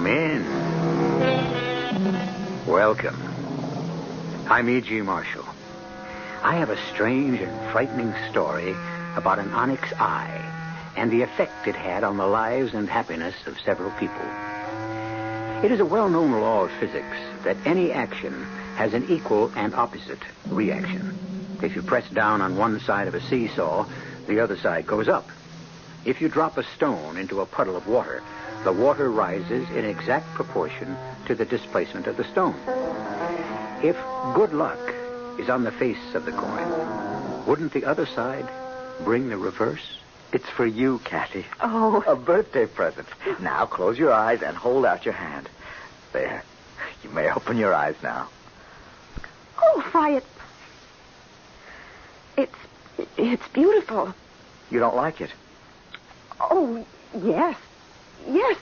Come in. Welcome. I'm E.G. Marshall. I have a strange and frightening story about an onyx eye and the effect it had on the lives and happiness of several people. It is a well-known law of physics that any action has an equal and opposite reaction. If you press down on one side of a seesaw, the other side goes up. If you drop a stone into a puddle of water, the water rises in exact proportion to the displacement of the stone. If good luck is on the face of the coin, wouldn't the other side bring the reverse? It's for you, Kathy. Oh. A birthday present. Now close your eyes and hold out your hand. There. You may open your eyes now. Oh, why, it's beautiful. You don't like it? Oh, yes. Yes,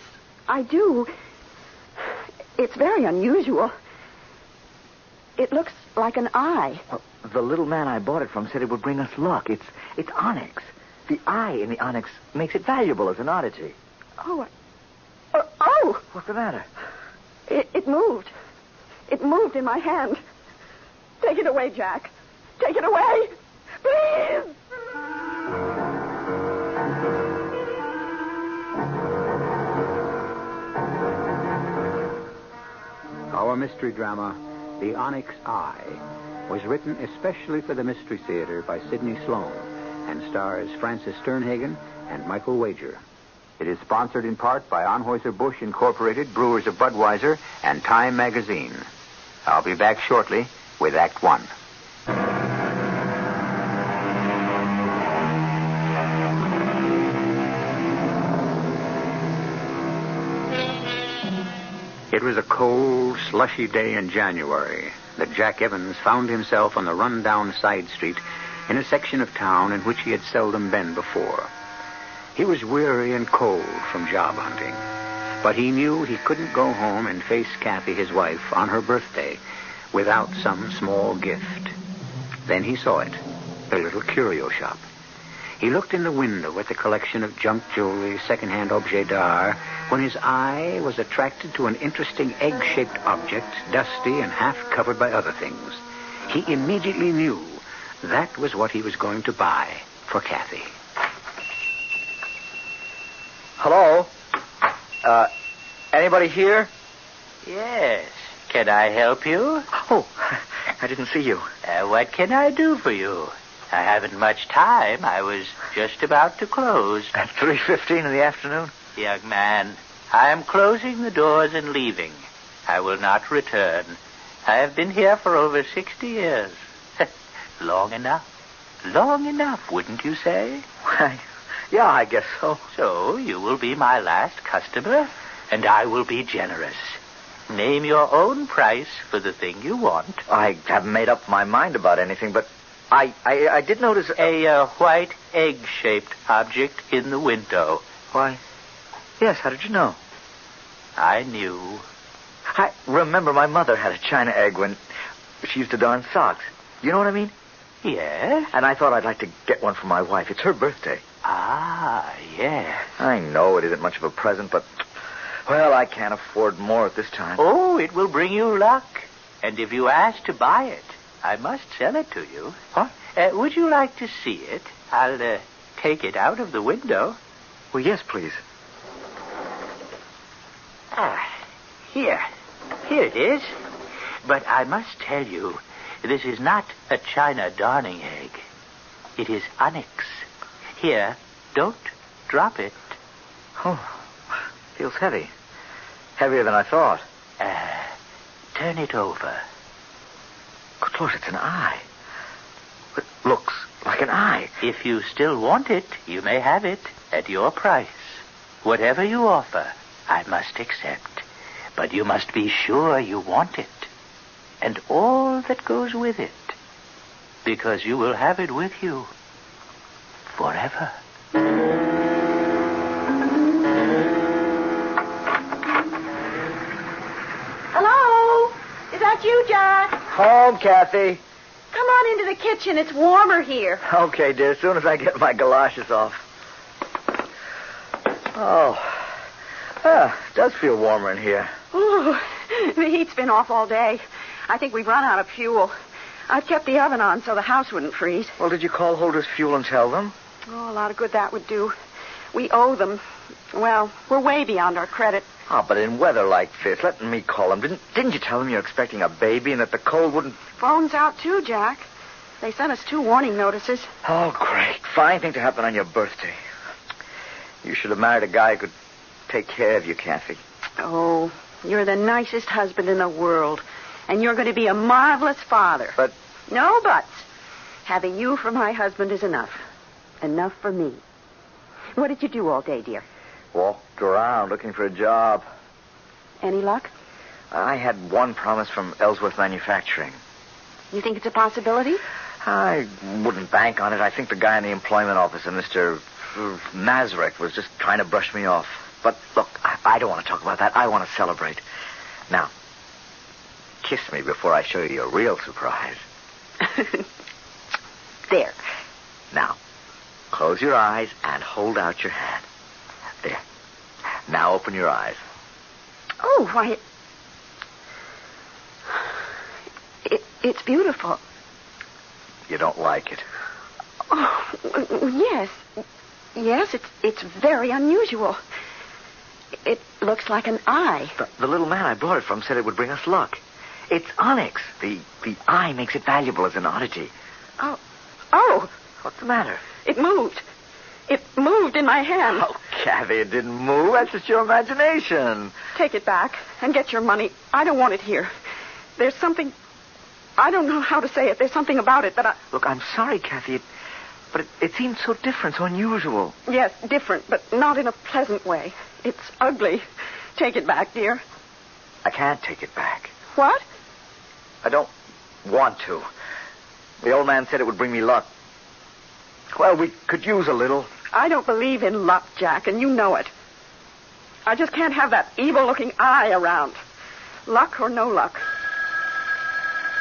I do. It's very unusual. It looks like an eye. Well, the little man I bought it from said it would bring us luck. It's onyx. The eye in the onyx makes it valuable as an oddity. Oh. What's the matter? It moved. It moved in my hand. Take it away, Jack. Take it away. Please. Our mystery drama, The Onyx Eye, was written especially for the Mystery Theater by Sidney Sloan and stars Francis Sternhagen and Michael Wager. It is sponsored in part by Anheuser-Busch Incorporated, Brewers of Budweiser, and Time Magazine. I'll be back shortly with Act One. It was a cold, slushy day in January that Jack Evans found himself on the run-down side street in a section of town in which he had seldom been before. He was weary and cold from job hunting, but he knew he couldn't go home and face Kathy, his wife, on her birthday without some small gift. Then he saw it, a little curio shop. He looked in the window at the collection of junk jewelry, second-hand objets d'art, when his eye was attracted to an interesting egg-shaped object, dusty and half covered by other things. He immediately knew that was what he was going to buy for Kathy. Hello? Anybody here? Yes. Can I help you? Oh, I didn't see you. What can I do for you? I haven't much time. I was just about to close. At 3:15 in the afternoon? Young man, I am closing the doors and leaving. I will not return. I have been here for over 60 years. Long enough. Long enough, wouldn't you say? Why, yeah, I guess so. So you will be my last customer, and I will be generous. Name your own price for the thing you want. I haven't made up my mind about anything, but I did notice a white egg-shaped object in the window. Why, yes, how did you know? I knew. I remember my mother had a china egg when she used to darn socks. You know what I mean? Yes. And I thought I'd like to get one for my wife. It's her birthday. Ah, yes. I know it isn't much of a present, but, well, I can't afford more at this time. Oh, it will bring you luck. And if you ask to buy it, I must sell it to you. What? Would you like to see it? I'll take it out of the window. Well, yes, please. Here. Here it is. But I must tell you, this is not a china darning egg. It is onyx. Here, don't drop it. Oh, feels heavy. Heavier than I thought. Turn it over. Good Lord, it's an eye. It looks like an eye. If you still want it, you may have it at your price. Whatever you offer, I must accept. But you must be sure you want it. And all that goes with it. Because you will have it with you forever. Hello? Is that you, Jack? Home, Kathy. Come on into the kitchen. It's warmer here. Okay, dear, as soon as I get my galoshes off. Oh, It does feel warmer in here. Ooh, the heat's been off all day. I think we've run out of fuel. I've kept the oven on so the house wouldn't freeze. Well, did you call Holder's Fuel and tell them? Oh, a lot of good that would do. We owe them. Well, we're way beyond our credit. Oh, but in weather like this, let me call them. Didn't you tell them you're expecting a baby and that the cold wouldn't... Phone's out, too, Jack. They sent us 2 warning notices. Oh, great. Fine thing to happen on your birthday. You should have married a guy who could take care of you, Kathy. Oh, you're the nicest husband in the world. And you're going to be a marvelous father. But... No buts. Having you for my husband is enough. Enough for me. What did you do all day, dear? Walked around looking for a job. Any luck? I had one promise from Ellsworth Manufacturing. You think it's a possibility? I wouldn't bank on it. I think the guy in the employment office, Mr. Mazurek, was just trying to brush me off. But, look, I don't want to talk about that. I want to celebrate. Now, kiss me before I show you your real surprise. There. Now, close your eyes and hold out your hand. There. Now open your eyes. Oh, why... It's beautiful. You don't like it? Oh, yes. Yes, it's very unusual. It looks like an eye. The little man I brought it from said it would bring us luck. It's onyx. The eye makes it valuable as an oddity. Oh. What's the matter? It moved. It moved in my hand. Oh, Kathy, it didn't move. That's just your imagination. Take it back and get your money. I don't want it here. There's something... I don't know how to say it. There's something about it that I... Look, I'm sorry, Kathy, but it seems so different, so unusual. Yes, different, but not in a pleasant way. It's ugly. Take it back, dear. I can't take it back. What? I don't want to. The old man said it would bring me luck. Well, we could use a little. I don't believe in luck, Jack, and you know it. I just can't have that evil-looking eye around. Luck or no luck.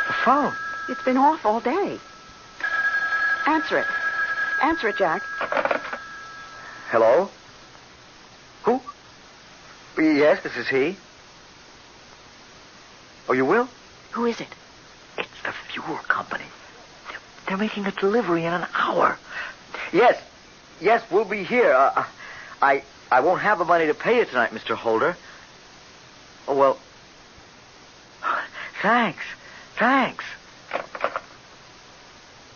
The phone. It's been off all day. Answer it. Answer it, Jack. Hello? Who? Yes, this is he. Oh, you will? Who is it? It's the fuel company. They're making a delivery in an hour. Yes, we'll be here. I won't have the money to pay you tonight, Mr. Holder. Oh, well... Thanks.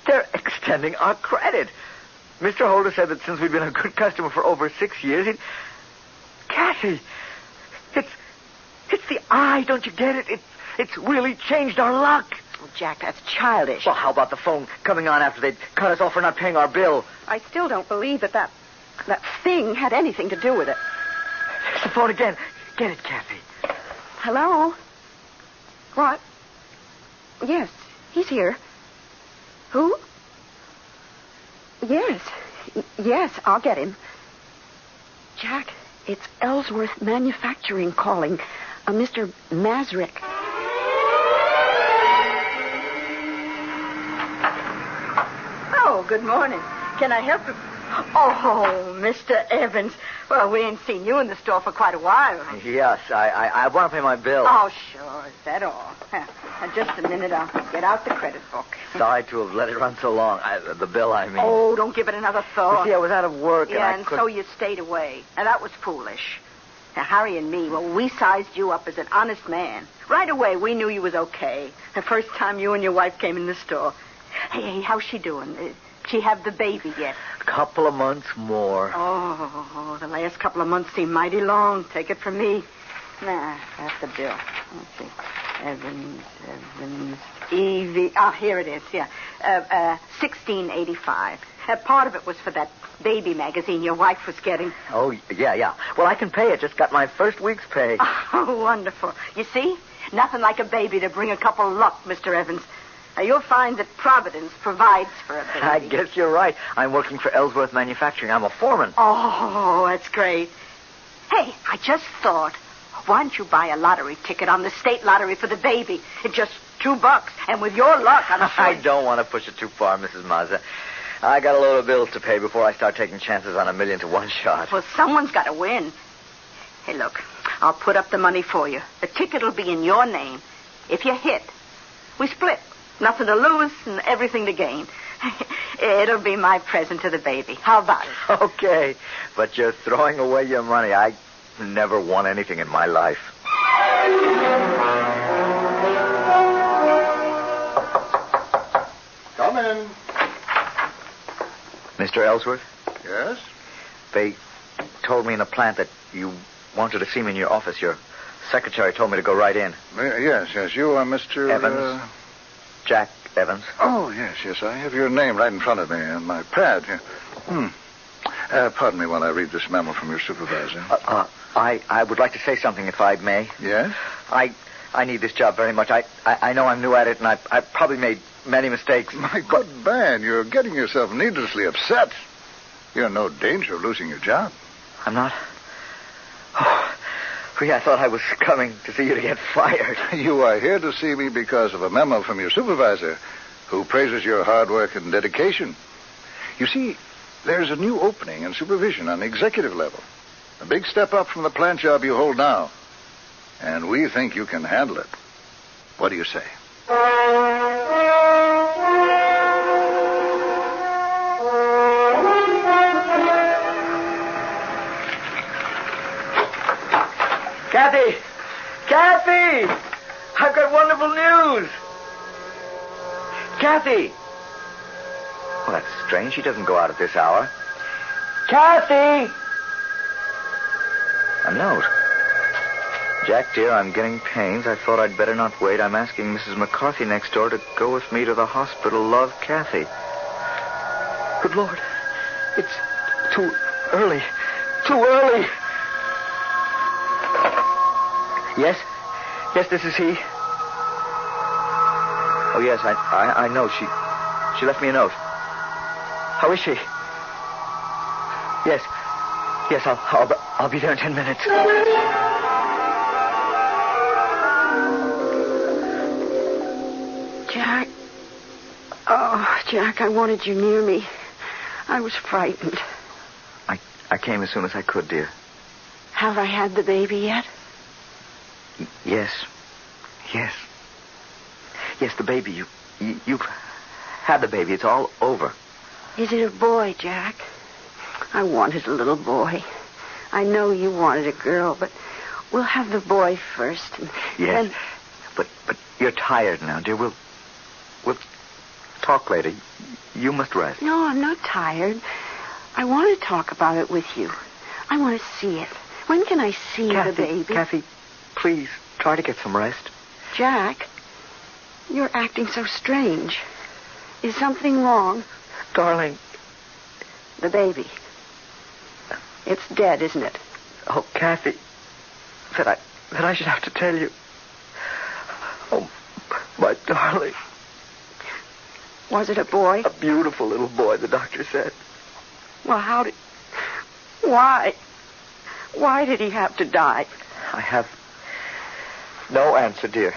They're extending our credit. Mr. Holder said that since we've been a good customer for over 6 years, Kathy, it's the eye, don't you get it? It's really changed our luck. Oh, Jack, that's childish. Well, how about the phone coming on after they'd cut us off for not paying our bill? I still don't believe that thing had anything to do with it. There's the phone again. Get it, Kathy. Hello? What? Yes, he's here. Who? Yes, I'll get him. Jack, it's Ellsworth Manufacturing calling. Mr. Mazurek. Oh, good morning. Can I help you? Oh, Mr. Evans. Well, we ain't seen you in the store for quite a while. Yes, I want to pay my bill. Oh, sure. Is that all? Now, just a minute. I'll get out the credit book. Sorry to have let it run so long. The bill, I mean. Oh, don't give it another thought. You see, I was out of work and so you stayed away. Now, that was foolish. Now, Harry and me, well, we sized you up as an honest man. Right away, we knew you was okay. The first time you and your wife came in the store. Hey, how's she doing? She have the baby yet? A couple of months more. Oh, the last couple of months seem mighty long. Take it from me. Nah, that's the bill. Let's see. Evans, Evie. Ah, here it is, yeah. $16.85. Part of it was for that baby magazine your wife was getting. Oh, yeah. Well, I can pay it. Just got my first week's pay. Oh, wonderful. You see? Nothing like a baby to bring a couple of luck, Mr. Evans. Now, you'll find that Providence provides for a baby. I guess you're right. I'm working for Ellsworth Manufacturing. I'm a foreman. Oh, that's great. Hey, I just thought, why don't you buy a lottery ticket on the state lottery for the baby? It's just $2, and with your luck, I'm sure... I don't want to push it too far, Mrs. Mazza. I got a load of bills to pay before I start taking chances on $1 million to one shot. Well, someone's got to win. Hey, look, I'll put up the money for you. The ticket will be in your name. If you hit, we split. Nothing to lose and everything to gain. It'll be my present to the baby. How about it? Okay, but you're throwing away your money. I never won anything in my life. Come in. Mr. Ellsworth, Yes? they told me in the plant that you wanted to see me in your office. Your secretary told me to go right in. Yes. You are Mr. Evans? Jack Evans. Oh, yes. I have your name right in front of me and my pad here. Pardon me while I read this memo from your supervisor. I would like to say something, if I may. Yes? I need this job very much. I know I'm new at it, and I've probably made many mistakes. My good man, you're getting yourself needlessly upset. You're in no danger of losing your job. I'm not? Oh, I thought I was coming to see you to get fired. You are here to see me because of a memo from your supervisor, who praises your hard work and dedication. You see, there's a new opening in supervision on the executive level. A big step up from the plant job you hold now. And we think you can handle it. What do you say? Kathy! Kathy! I've got wonderful news! Kathy! Well, that's strange. She doesn't go out at this hour. Kathy! A note. Jack, dear, I'm getting pains. I thought I'd better not wait. I'm asking Mrs. McCarthy next door to go with me to the hospital. Love, Kathy. Good Lord. It's too early. Too early. Yes? Yes, this is he. Oh, yes, I know. She left me a note. How is she? Yes. Yes, I'll be there in 10 minutes. Jack. Oh, Jack, I wanted you near me. I was frightened. I came as soon as I could, dear. Have I had the baby yet? Yes. Yes. Yes, the baby. You've had the baby. It's all over. Is it a boy, Jack? I wanted a little boy. I know you wanted a girl, but we'll have the boy first. Yes. And... But you're tired now, dear. We'll talk later. You must rest. No, I'm not tired. I want to talk about it with you. I want to see it. When can I see the baby? Kathy, please, try to get some rest. Jack, you're acting so strange. Is something wrong? Darling. The baby. It's dead, isn't it? Oh, Kathy, that I should have to tell you. Oh, my darling. Was it a boy? A beautiful little boy, the doctor said. Well, why? Why did he have to die? I have no answer, dear.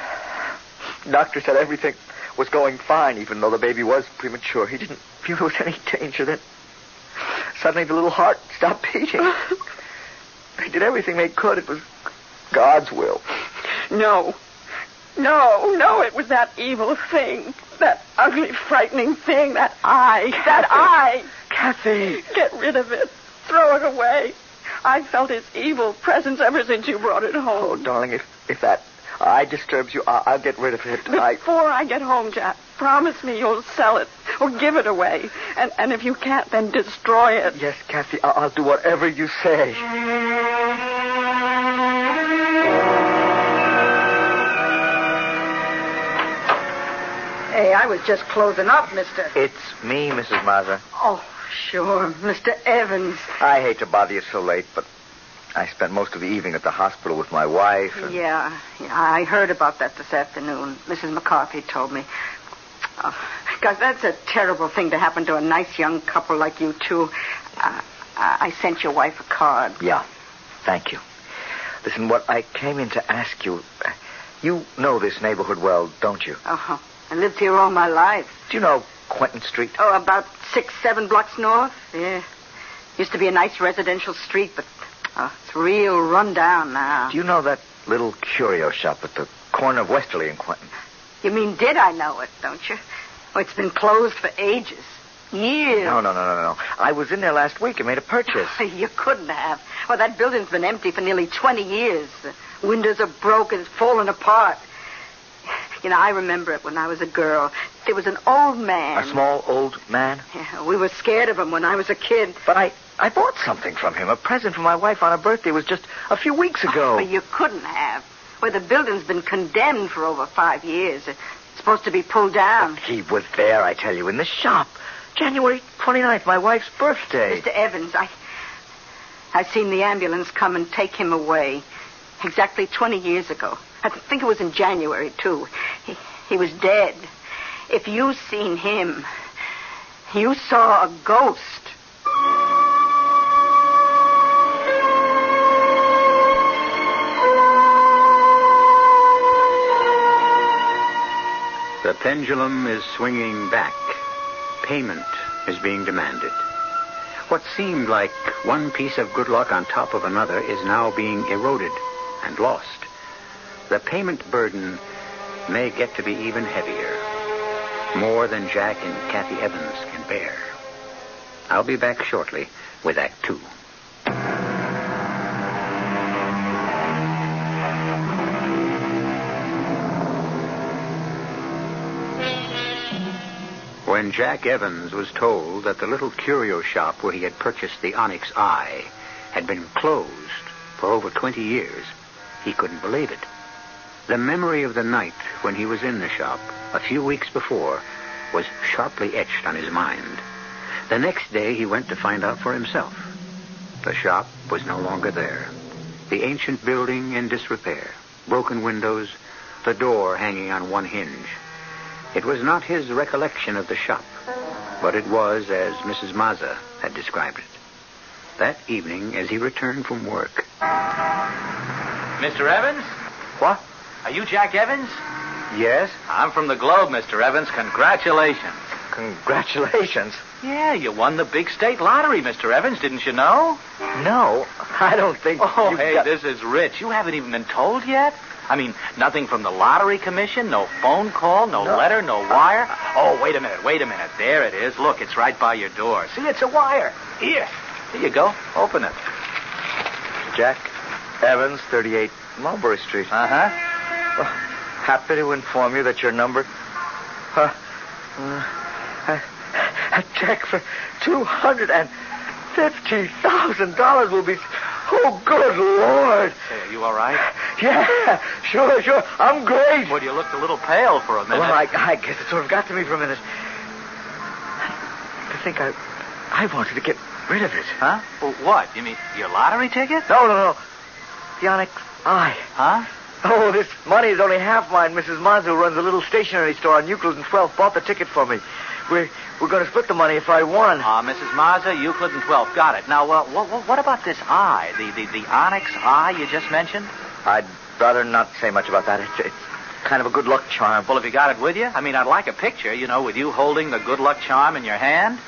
Doctor said everything was going fine, even though the baby was premature. He didn't feel there was any danger. Then suddenly the little heart stopped beating. They did everything they could. It was God's will. No, it was that evil thing. That ugly, frightening thing. That eye. Kathy. That eye. Kathy. Get rid of it. Throw it away. I've felt its evil presence ever since you brought it home. Oh, darling, if that eye disturbs you, I'll get rid of it. Before I get home, Jack, promise me you'll sell it or give it away. And if you can't, then destroy it. Yes, Kathy, I'll do whatever you say. Hey, I was just closing up, mister. It's me, Mrs. Mazur. Oh, sure, Mr. Evans. I hate to bother you so late, but I spent most of the evening at the hospital with my wife. And... Yeah, I heard about that this afternoon. Mrs. McCarthy told me. Guys, that's a terrible thing to happen to a nice young couple like you two. I sent your wife a card. Yeah, thank you. Listen, what I came in to ask you... You know this neighborhood well, don't you? Uh-huh. I lived here all my life. Do you know Quentin Street? Oh, about 6-7 blocks north. Yeah. Used to be a nice residential street, but Oh, it's real run down now. Do you know that little curio shop at the corner of Westerly and Quentin? You mean, did I know it, don't you? Oh, it's been closed for ages. Years. No. I was in there last week and made a purchase. You couldn't have. Well, that building's been empty for nearly 20 years. The windows are broken. It's fallen apart. You know, I remember it when I was a girl. There was an old man. A small old man? Yeah, we were scared of him when I was a kid. But I bought something from him. A present for my wife on her birthday. It was just a few weeks ago. But you couldn't have. Well, the building's been condemned for over 5 years. It's supposed to be pulled down. But he was there, I tell you, in the shop. January 29th, my wife's birthday. Mr. Evans, I seen the ambulance come and take him away. Exactly 20 years ago. I think it was in January, too. He was dead. If you seen him, you saw a ghost. The pendulum is swinging back. Payment is being demanded. What seemed like one piece of good luck on top of another is now being eroded and lost. The payment burden may get to be even heavier. More than Jack and Kathy Evans can bear. I'll be back shortly with Act 2. When Jack Evans was told that the little curio shop where he had purchased the Onyx eye had been closed for over 20 years, he couldn't believe it. The memory of the night when he was in the shop a few weeks before was sharply etched on his mind. The next day he went to find out for himself. The shop was no longer there. The ancient building in disrepair, broken windows, the door hanging on one hinge. It was not his recollection of the shop, but it was as Mrs. Mazza had described it. That evening, as he returned from work... Mr. Evans? What? Are you Jack Evans? Yes? I'm from the Globe, Mr. Evans. Congratulations. Congratulations. Yeah, you won the big state lottery, Mr. Evans. Didn't you know? No, I don't think... Oh, hey, this is rich. You haven't even been told yet? I mean, nothing from the lottery commission, no phone call, no letter, no wire. Oh, wait a minute. There it is. Look, it's right by your door. See, it's a wire. Here you go. Open it. Jack Evans, 38 Mulberry Street. Uh-huh. Happy to inform you that your number... a check for $250,000 will be... Oh, good Lord. Hey, are you all right? Yeah, sure. I'm great. Well, you looked a little pale for a minute. Well, I guess it sort of got to me for a minute. I think I wanted to get rid of it. Huh? Well, what? You mean your lottery ticket? No. The Onyx eye. Huh? Oh, this money is only half mine. Mrs. Mazza, who runs a little stationery store on Euclid and 12th, bought the ticket for me. We're going to split the money if I won. Mrs. Mazza, Euclid and 12th. Got it. Now, what about this eye? The Onyx eye you just mentioned? I'd rather not say much about that. It's kind of a good luck charm. Well, have you got it with you? I mean, I'd like a picture, with you holding the good luck charm in your hand.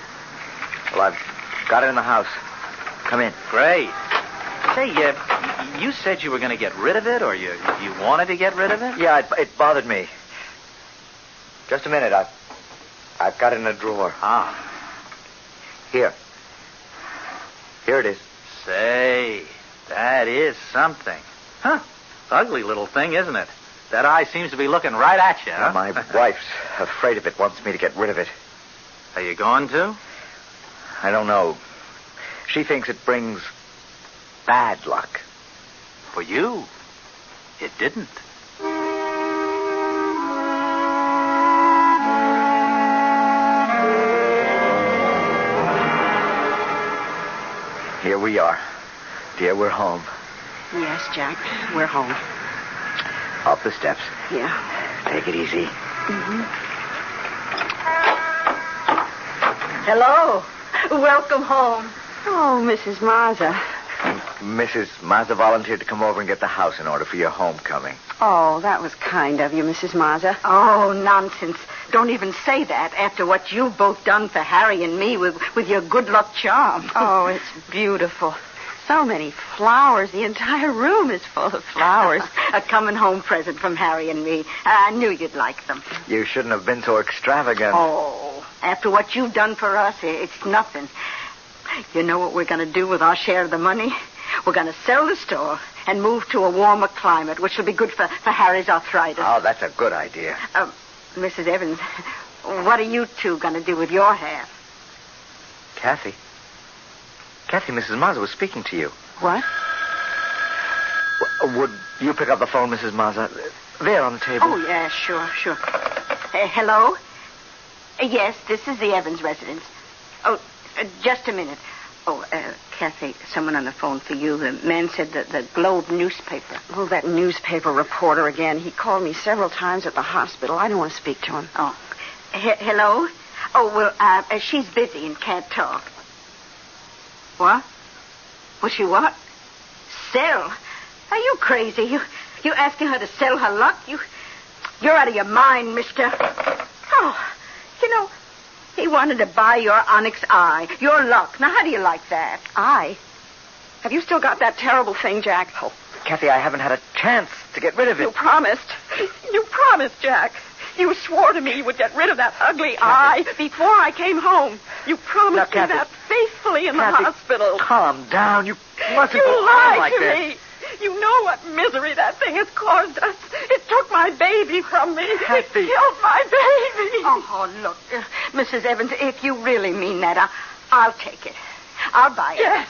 Well, I've got it in the house. Come in. Great. Say, you said you were going to get rid of it, or you wanted to get rid of it? Yeah, it bothered me. Just a minute. I've got it in a drawer. Ah. Here it is. Say, that is something. Huh. Ugly little thing, isn't it? That eye seems to be looking right at you, huh? My wife's afraid of it, wants me to get rid of it. Are you going to? I don't know. She thinks it brings bad luck. For you, it didn't. Here we are. Dear, we're home. Yes, Jack, we're home. Up the steps. Yeah. Take it easy. Mm-hmm. Hello. Welcome home. Oh, Mrs. Mazza. Mrs. Mazza volunteered to come over and get the house in order for your homecoming. Oh, that was kind of you, Mrs. Mazza. Oh, nonsense. Don't even say that after what you've both done for Harry and me with your good luck charm. Oh, it's beautiful. so many flowers. The entire room is full of flowers. A coming home present from Harry and me. I knew you'd like them. You shouldn't have been so extravagant. Oh, after what you've done for us, it's nothing. You know what we're going to do with our share of the money? We're going to sell the store and move to a warmer climate, which will be good for Harry's arthritis. Oh, that's a good idea. Mrs. Evans, what are you two going to do with your half? Kathy, Mrs. Mazza was speaking to you. What? Would you pick up the phone, Mrs. Mazza? There on the table. Oh, yeah, sure. Hello? Yes, this is the Evans residence. Oh, just a minute. Oh, Kathy, someone on the phone for you. The man said that the Globe newspaper. Oh, that newspaper reporter again. He called me several times at the hospital. I don't want to speak to him. Oh. Hello? Oh, well, she's busy and can't talk. What? Was she what? Sell? Are you crazy? You asking her to sell her luck? You're out of your mind, mister. Oh, you know, he wanted to buy your Onyx eye, your luck. Now, how do you like that? Eye? Have you still got that terrible thing, Jack? Oh, Kathy, I haven't had a chance to get rid of it. You promised. You promised, Jack. You swore to me you would get rid of that ugly eye before I came home. You promised me that faithfully in the hospital. Calm down. You mustn't You go on lied like to this. me. You know what misery that thing has caused us. It took my baby from me. Kathy. It killed my baby. Oh, look, Mrs. Evans, if you really mean that, I'll take it. I'll buy it.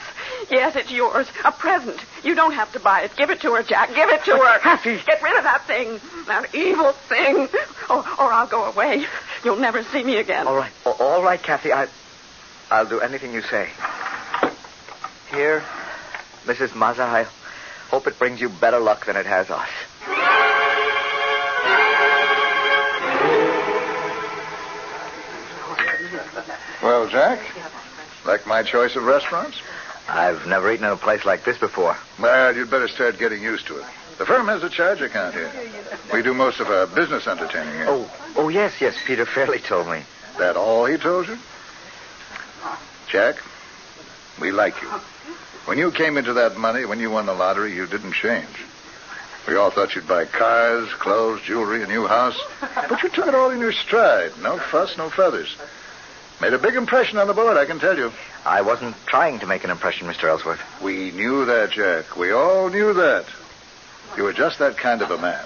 Yes, it's yours. A present. You don't have to buy it. Give it to her, Jack. Give it to her. Kathy. Get rid of that thing. That evil thing. Or I'll go away. You'll never see me again. All right, Kathy. I'll do anything you say. Here, Mrs. Mazza, I hope it brings you better luck than it has us. Well, Jack, like my choice of restaurants? I've never eaten in a place like this before. Well, you'd better start getting used to it. The firm has a charge account here. We do most of our business entertaining here. Oh, yes, Peter Fairley told me. That all he told you? Jack, we like you. When you came into that money, when you won the lottery, you didn't change. We all thought you'd buy cars, clothes, jewelry, a new house. But you took it all in your stride. No fuss, no feathers. Made a big impression on the board, I can tell you. I wasn't trying to make an impression, Mr. Ellsworth. We knew that, Jack. We all knew that. You were just that kind of a man.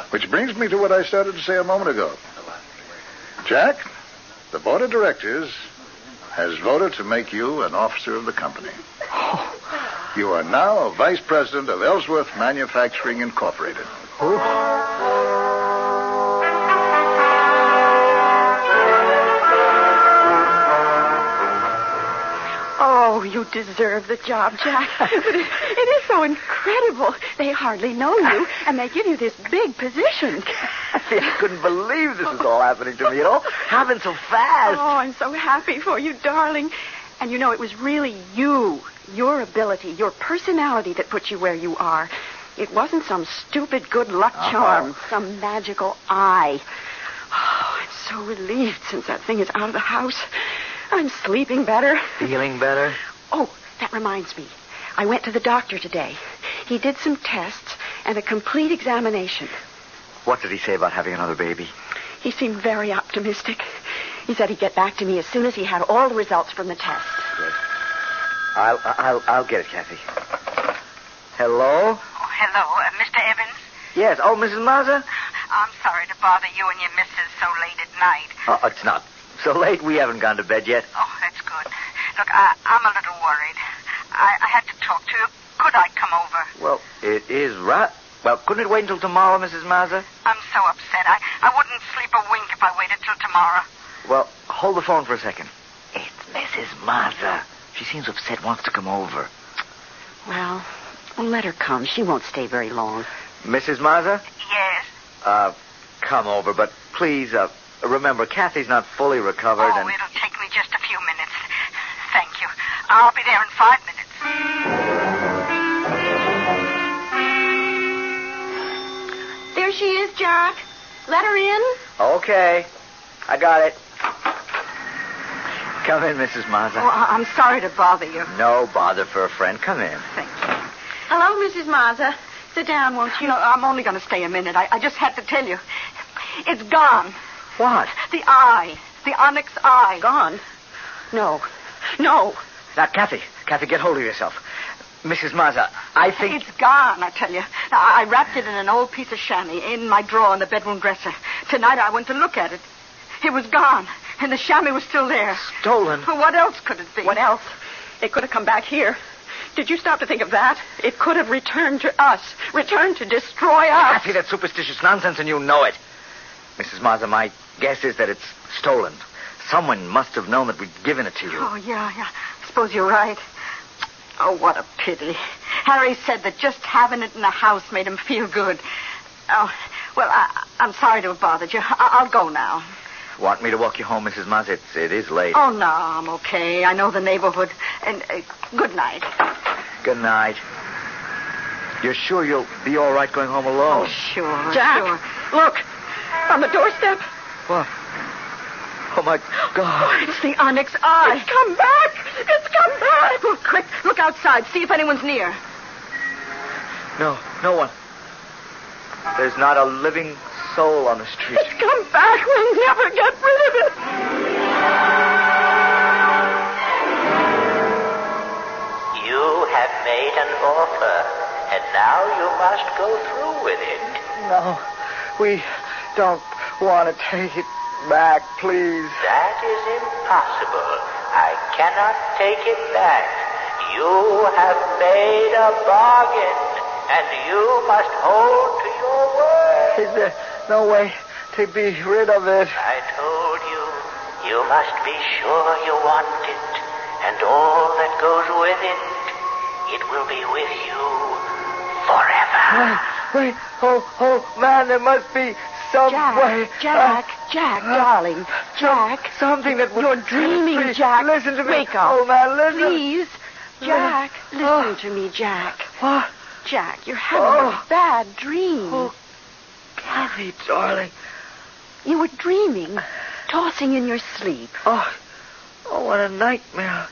Which brings me to what I started to say a moment ago. Jack, the board of directors has voted to make you an officer of the company. You are now a vice president of Ellsworth Manufacturing Incorporated. Oh, you deserve the job, Jack. But it is so incredible. They hardly know you, and they give you this big position. Kathy, I couldn't believe this was all happening to me. It all happened so fast. Oh, I'm so happy for you, darling. And you know, it was really you, your ability, your personality that put you where you are. It wasn't some stupid good luck charm, some magical eye. Oh, I'm so relieved since that thing is out of the house. I'm sleeping better. Feeling better? Oh, that reminds me. I went to the doctor today. He did some tests and a complete examination. What did he say about having another baby? He seemed very optimistic. He said he'd get back to me as soon as he had all the results from the test. Good. I'll get it, Kathy. Hello? Oh, hello, Mr. Evans? Yes. Oh, Mrs. Mazza? I'm sorry to bother you and your missus so late at night. Oh, it's not so late. We haven't gone to bed yet. Oh, that's good. Look, I'm a little worried. I had to talk to you. Could I come over? Well, it is right. Well, couldn't it wait until tomorrow, Mrs. Mazza? I'm so upset. I wouldn't sleep a wink if I waited till tomorrow. Well, hold the phone for a second. It's Mrs. Mazza. She seems upset, wants to come over. Well, let her come. She won't stay very long. Mrs. Mazza? Yes? Come over, but please, remember, Kathy's not fully recovered. Oh, it'll take me just a few minutes. Thank you. I'll be there in 5 minutes. There she is, Jack. Let her in. Okay. I got it. Come in, Mrs. Mazza. Oh, I'm sorry to bother you. No bother for a friend. Come in. Thank you. Hello, Mrs. Mazza. Sit down, won't you? No, I'm only going to stay a minute. I just had to tell you. It's gone. What? The eye. The onyx eye. Gone? No. No. Now, Kathy, get hold of yourself. Mrs. Mazza, I think... It's gone, I tell you. I wrapped it in an old piece of chamois in my drawer in the bedroom dresser. Tonight I went to look at it. It was gone, and the chamois was still there. Stolen? Well, what else could it be? What else? It could have come back here. Did you stop to think of that? It could have returned to us. Returned to destroy us. Kathy, that's superstitious nonsense, and you know it. Mrs. Mazza, my guess is that it's stolen. Someone must have known that we'd given it to you. Oh, yeah. I suppose you're right. Oh, what a pity. Harry said that just having it in the house made him feel good. Oh, well, I'm sorry to have bothered you. I'll go now. Want me to walk you home, Mrs. Mazza? It is late. Oh, no, I'm okay. I know the neighborhood. And good night. Good night. You're sure you'll be all right going home alone? Oh, sure. Jack, Sure. look. On the doorstep. What? Oh, my God. Oh, it's the onyx eye. It's come back. It's come back. Oh, quick, look outside. See if anyone's near. No one. There's not a living soul on the street. It's come back. We'll never get rid of it. You have made an offer, and now you must go through with it. No, we don't want to take it back, please. That is impossible. I cannot take it back. You have made a bargain, and you must hold to your word. Is there no way to be rid of it? I told you, you must be sure you want it, and all that goes with it. It will be with you forever. Wait. Oh, man, there must be some way. Jack, darling. Jack. Something that would... You're dreaming, Please, Jack. Listen to me. Wake up. Oh, man, listen. Please. Jack, listen to me, Jack. What? Jack, you're having a bad dream. Oh, Kathy, darling. You were dreaming, tossing in your sleep. Oh, what a nightmare.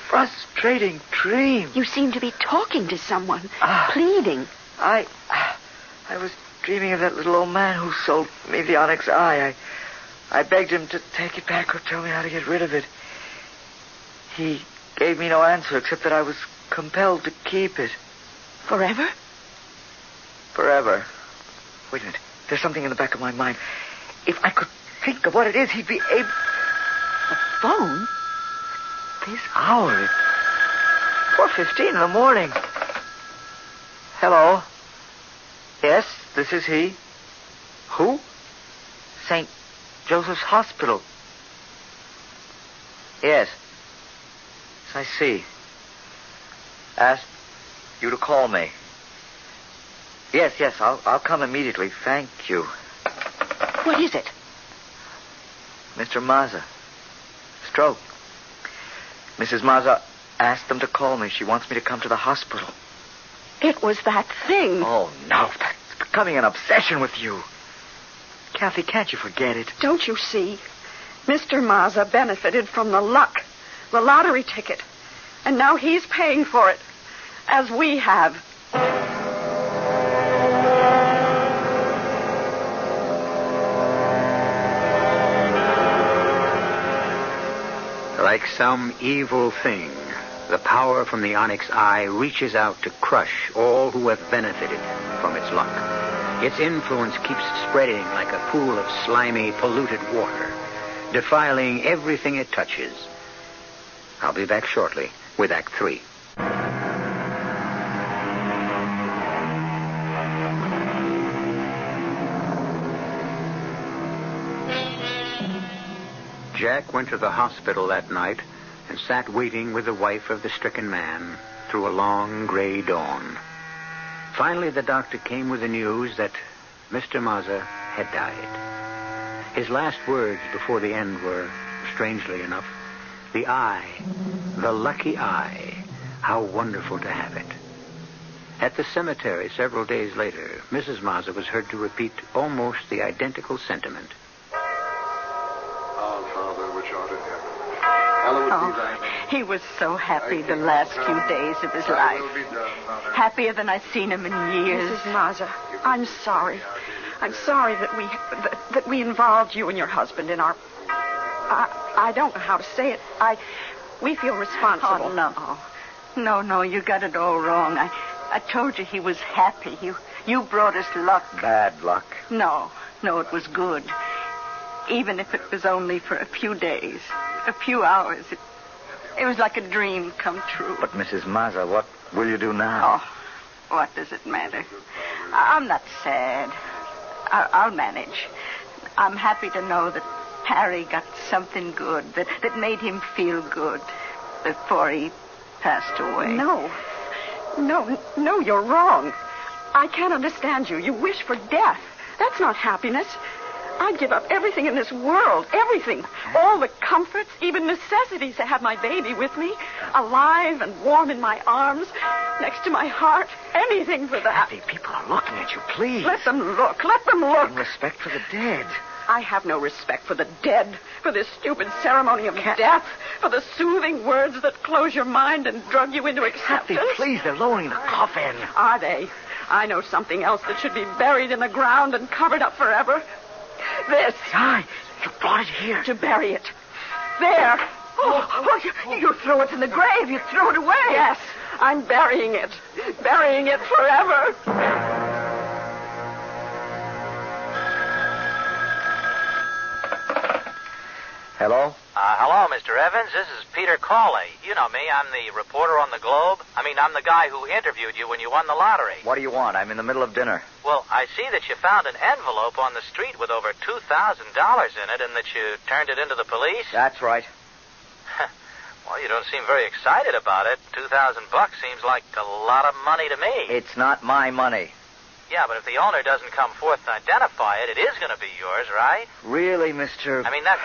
Frustrating dream. You seem to be talking to someone, Ah. pleading. I was dreaming of that little old man who sold me the onyx eye. I begged him to take it back or tell me how to get rid of it. He gave me no answer except that I was compelled to keep it. Forever? Forever. Wait a minute. There's something in the back of my mind. If I could think of what it is, he'd be able... The phone? This hour. It's 4:15 in the morning. Hello. Yes, this is he. Who? St. Joseph's Hospital. Yes. I see. Asked you to call me. Yes, I'll come immediately. Thank you. What is it? Mr. Mazza. Stroke. Mrs. Mazza asked them to call me. She wants me to come to the hospital. It was that thing. Oh, no. That's becoming an obsession with you. Kathy, can't you forget it? Don't you see? Mr. Mazza benefited from the luck, the lottery ticket. And now he's paying for it, as we have. Like some evil thing, the power from the onyx eye reaches out to crush all who have benefited from its luck. Its influence keeps spreading like a pool of slimy, polluted water, defiling everything it touches. I'll be back shortly with Act 3. Jack went to the hospital that night and sat waiting with the wife of the stricken man through a long gray dawn. Finally, the doctor came with the news that Mr. Mazza had died. His last words before the end were, strangely enough, the eye, the lucky eye, how wonderful to have it. At the cemetery several days later, Mrs. Mazza was heard to repeat almost the identical sentiment. Our Father, which art in heaven, Oh, he was so happy the last few days of his life. Happier than I've seen him in years. Mrs. Mazza, I'm sorry. I'm sorry that we involved you and your husband in our... I don't know how to say it. We feel responsible. Oh, no. No, you got it all wrong. I told you he was happy. You brought us luck. Bad luck. No, it was good. Even if it was only for a few days, a few hours. It was like a dream come true. But, Mrs. Mazza, what will you do now? Oh, what does it matter? I'm not sad. I'll manage. I'm happy to know that Harry got something good, that made him feel good before he passed away. No, you're wrong. I can't understand you. You wish for death. That's not happiness. I'd give up everything in this world, everything. All the comforts, even necessities to have my baby with me, alive and warm in my arms, next to my heart. Anything for that. Kathy, people are looking at you, please. Let them look. Let them look. In respect for the dead. I have no respect for the dead, for this stupid ceremony of death, for the soothing words that close your mind and drug you into acceptance. Kathy, please, they're lowering the coffin. Are they? I know something else that should be buried in the ground and covered up forever. This. Aye, you brought it here. To bury it. There. You threw it in the grave. You threw it away. Yes, I'm burying it. Burying it forever. Hello? Hello, Mr. Evans. This is Peter Cawley. You know me. I'm the reporter on the Globe. I'm the guy who interviewed you when you won the lottery. What do you want? I'm in the middle of dinner. Well, I see that you found an envelope on the street with over $2,000 in it and that you turned it into the police. That's right. Well, you don't seem very excited about it. $2,000 seems like a lot of money to me. It's not my money. Yeah, but if the owner doesn't come forth to identify it, it is going to be yours, right? Really, Mr...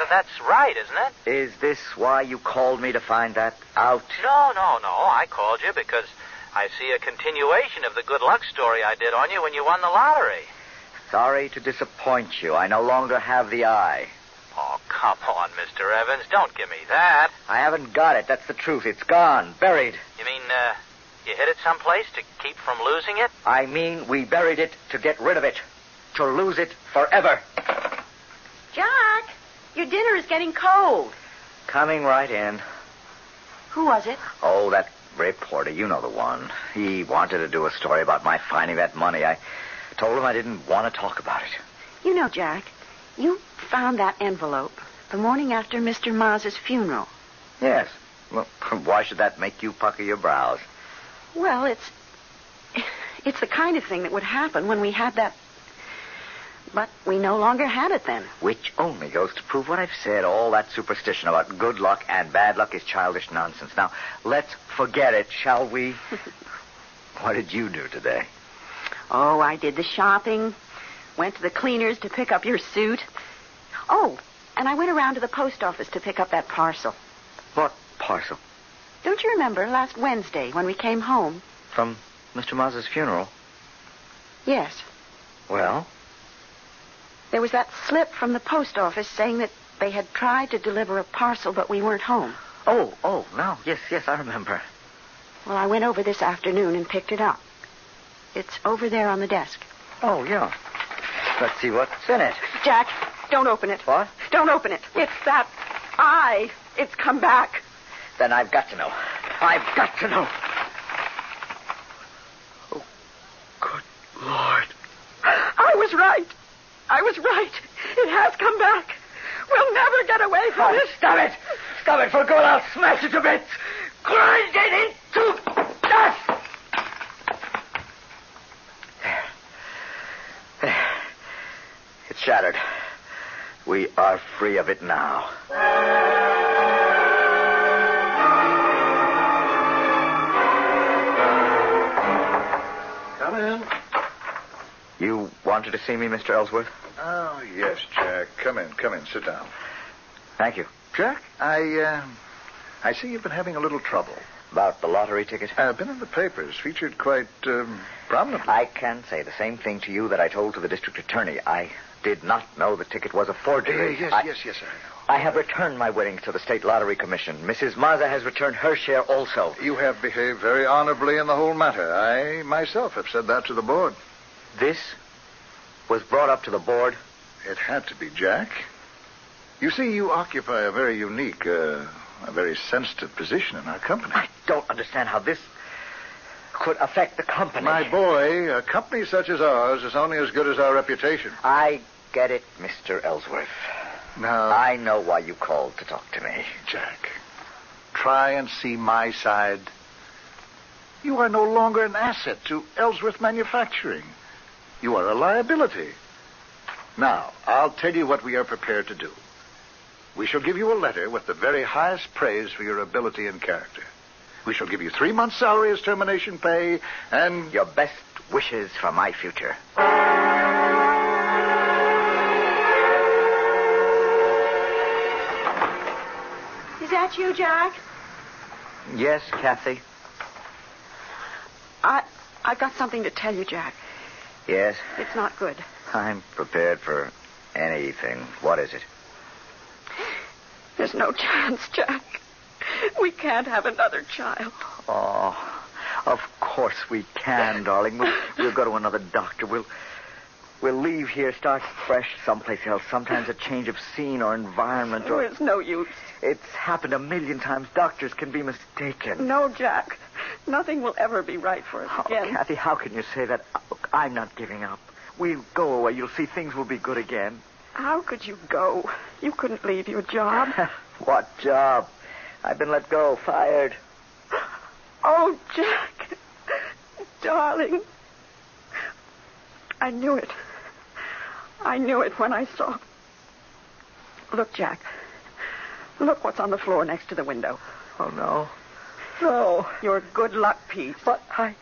That's right, isn't it? Is this why you called me to find that out? No. I called you because I see a continuation of the good luck story I did on you when you won the lottery. Sorry to disappoint you. I no longer have the eye. Oh, come on, Mr. Evans. Don't give me that. I haven't got it. That's the truth. It's gone. Buried. You mean, you hid it someplace to keep from losing it? I mean, we buried it to get rid of it. To lose it forever. Jack, your dinner is getting cold. Coming right in. Who was it? Oh, that reporter. You know the one. He wanted to do a story about my finding that money. I told him I didn't want to talk about it. You know, Jack, you found that envelope the morning after Mr. Maz's funeral. Yes. Well, why should that make you pucker your brows? Well, it's the kind of thing that would happen when we had that... But we no longer had it then. Which only goes to prove what I've said. All that superstition about good luck and bad luck is childish nonsense. Now, let's forget it, shall we? What did you do today? Oh, I did the shopping. Went to the cleaners to pick up your suit. Oh, and I went around to the post office to pick up that parcel. What parcel? Don't you remember last Wednesday when we came home? From Mr. Maz's funeral? Yes. Well? There was that slip from the post office saying that they had tried to deliver a parcel, but we weren't home. Oh, no. Yes, I remember. Well, I went over this afternoon and picked it up. It's over there on the desk. Oh, yeah. Let's see what's in it. Jack, don't open it. What? Don't open it. It's that eye. It's come back. Then I've got to know. I've got to know. Oh, good Lord. I was right. It has come back. We'll never get away from it. Stop it. Stop it for good. I'll smash it to bits. Grind it into dust. There. It's shattered. We are free of it now. Come in. You wanted to see me, Mr. Ellsworth? Oh, yes, Jack. Come in. Sit down. Thank you. Jack, I see you've been having a little trouble. About the lottery ticket? Been in the papers, featured quite prominently. I can say the same thing to you that I told to the district attorney. I did not know the ticket was a forgery. Yes, I know. I have returned my winnings to the State Lottery Commission. Mrs. Mazza has returned her share also. You have behaved very honorably in the whole matter. I myself have said that to the board. This was brought up to the board? It had to be, Jack. You see, you occupy a very unique, a very sensitive position in our company. I don't understand how this could affect the company. My boy, a company such as ours is only as good as our reputation. I get it, Mr. Ellsworth. Now, I know why you called to talk to me. Jack, try and see my side. You are no longer an asset to Ellsworth Manufacturing. You are a liability. Now, I'll tell you what we are prepared to do. We shall give you a letter with the very highest praise for your ability and character. We shall give you 3 months' salary as termination pay, and your best wishes for my future. Is that you, Jack? Yes, Kathy. I've got something to tell you, Jack. Yes? It's not good. I'm prepared for anything. What is it? There's no chance, Jack. We can't have another child. Oh, of course we can, darling. We'll go to another doctor. We'll leave here, start fresh someplace else. Sometimes a change of scene or environment. Oh, it's no use. It's happened a million times. Doctors can be mistaken. No, Jack. Nothing will ever be right for us again. Kathy, how can you say that? Look, I'm not giving up. We'll go away. You'll see things will be good again. How could you go? You couldn't leave your job. What job? I've been let go, fired. Oh, Jack. Darling. I knew it. I knew it when I saw. Look, Jack. Look what's on the floor next to the window. Oh, no. No. Your good luck piece. But I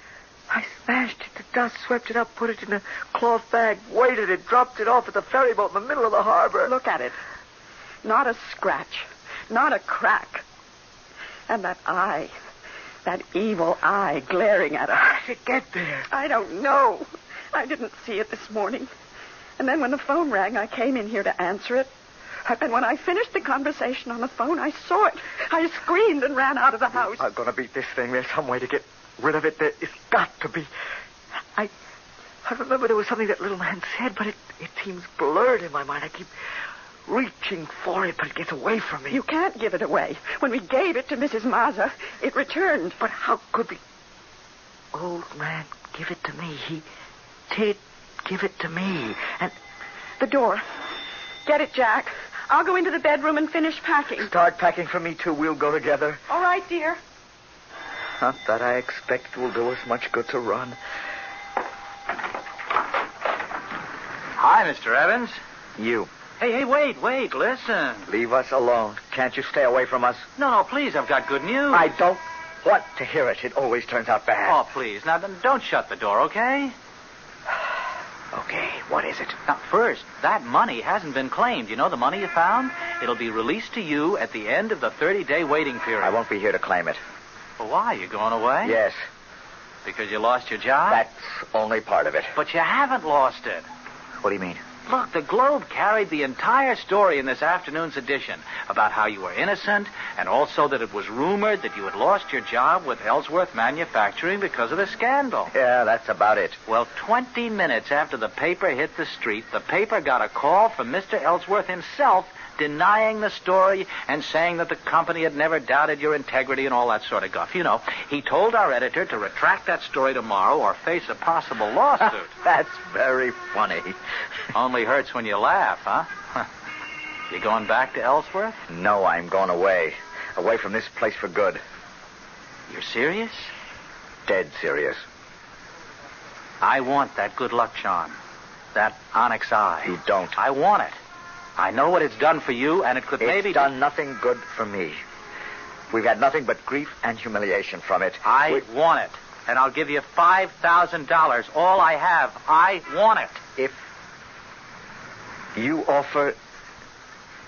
smashed it to dust, swept it up, put it in a cloth bag, weighted it, dropped it off at the ferry boat in the middle of the harbor. Look at it. Not a scratch. Not a crack. And that eye. That evil eye glaring at us. How did it get there? I don't know. I didn't see it this morning. And then when the phone rang, I came in here to answer it. And when I finished the conversation on the phone, I saw it. I screamed and ran out of the house. I'm going to beat this thing. There's some way to get rid of it. There has got to be. I remember there was something that little man said, but it seems blurred in my mind. I keep reaching for it, but it gets away from me. You can't give it away. When we gave it to Mrs. Mazza, it returned. But how could the old man give it to me? He did give it to me. And the door. Get it, Jack. I'll go into the bedroom and finish packing. Start packing for me, too. We'll go together. All right, dear. Not that I expect will do us much good to run. Hi, Mr. Evans. You. Hey, wait, listen. Leave us alone. Can't you stay away from us? No, please, I've got good news. I don't want to hear it. It always turns out bad. Oh, please. Now, don't shut the door, okay? Okay, what is it? Now, first, that money hasn't been claimed. You know the money you found? It'll be released to you at the end of the 30-day waiting period. I won't be here to claim it. Well, why? You going away? Yes. Because you lost your job? That's only part of it. But you haven't lost it. What do you mean? Look, the Globe carried the entire story in this afternoon's edition about how you were innocent and also that it was rumored that you had lost your job with Ellsworth Manufacturing because of the scandal. Yeah, that's about it. Well, 20 minutes after the paper hit the street, the paper got a call from Mr. Ellsworth himself denying the story and saying that the company had never doubted your integrity and all that sort of guff. You know, he told our editor to retract that story tomorrow or face a possible lawsuit. That's very funny. Only hurts when you laugh, huh? You going back to Ellsworth? No, I'm going away. Away from this place for good. You're serious? Dead serious. I want that good luck charm. That Onyx eye. You don't. I want it. I know what it's done for you, and it could maybe... It's done nothing good for me. We've had nothing but grief and humiliation from it. I want it, and I'll give you $5,000. All I have. I want it. If you offer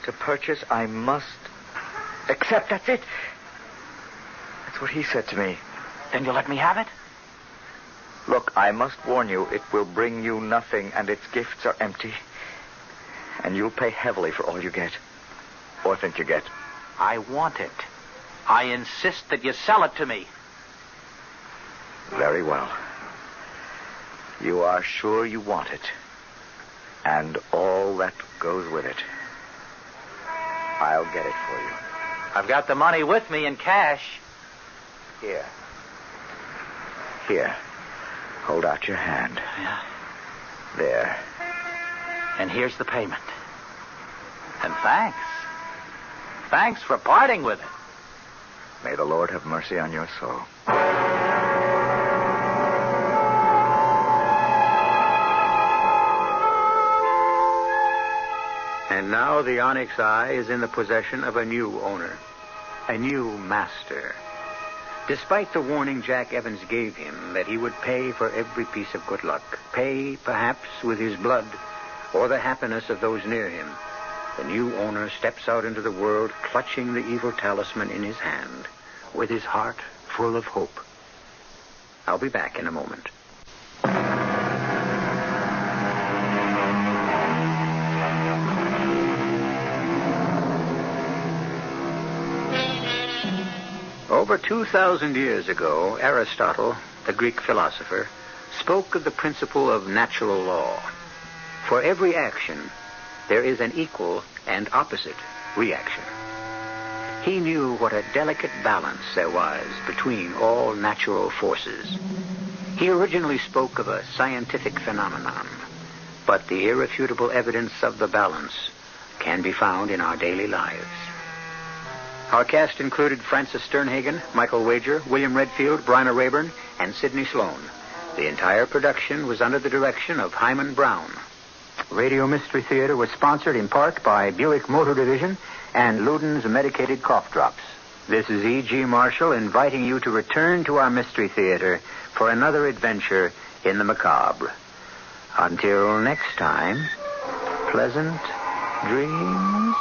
to purchase, I must accept. That's it. That's what he said to me. Then you'll let me have it? Look, I must warn you, it will bring you nothing, and its gifts are empty. And you'll pay heavily for all you get. Or think you get. I want it. I insist that you sell it to me. Very well. You are sure you want it. And all that goes with it. I'll get it for you. I've got the money with me in cash. Here. Here. Hold out your hand. Yeah. There. And here's the payment. And thanks. Thanks for parting with it. May the Lord have mercy on your soul. And now the Onyx Eye is in the possession of a new owner, a new master. Despite the warning Jack Evans gave him that he would pay for every piece of good luck, pay perhaps with his blood or the happiness of those near him, the new owner steps out into the world clutching the evil talisman in his hand, with his heart full of hope. I'll be back in a moment. Over 2,000 years ago, Aristotle, the Greek philosopher, spoke of the principle of natural law. For every action, there is an equal and opposite reaction. He knew what a delicate balance there was between all natural forces. He originally spoke of a scientific phenomenon, but the irrefutable evidence of the balance can be found in our daily lives. Our cast included Francis Sternhagen, Michael Wager, William Redfield, Bryna Raeburn, and Sidney Sloan. The entire production was under the direction of Himan Brown. Radio Mystery Theater was sponsored in part by Buick Motor Division and Luden's Medicated Cough Drops. This is E.G. Marshall inviting you to return to our Mystery Theater for another adventure in the macabre. Until next time, pleasant dreams.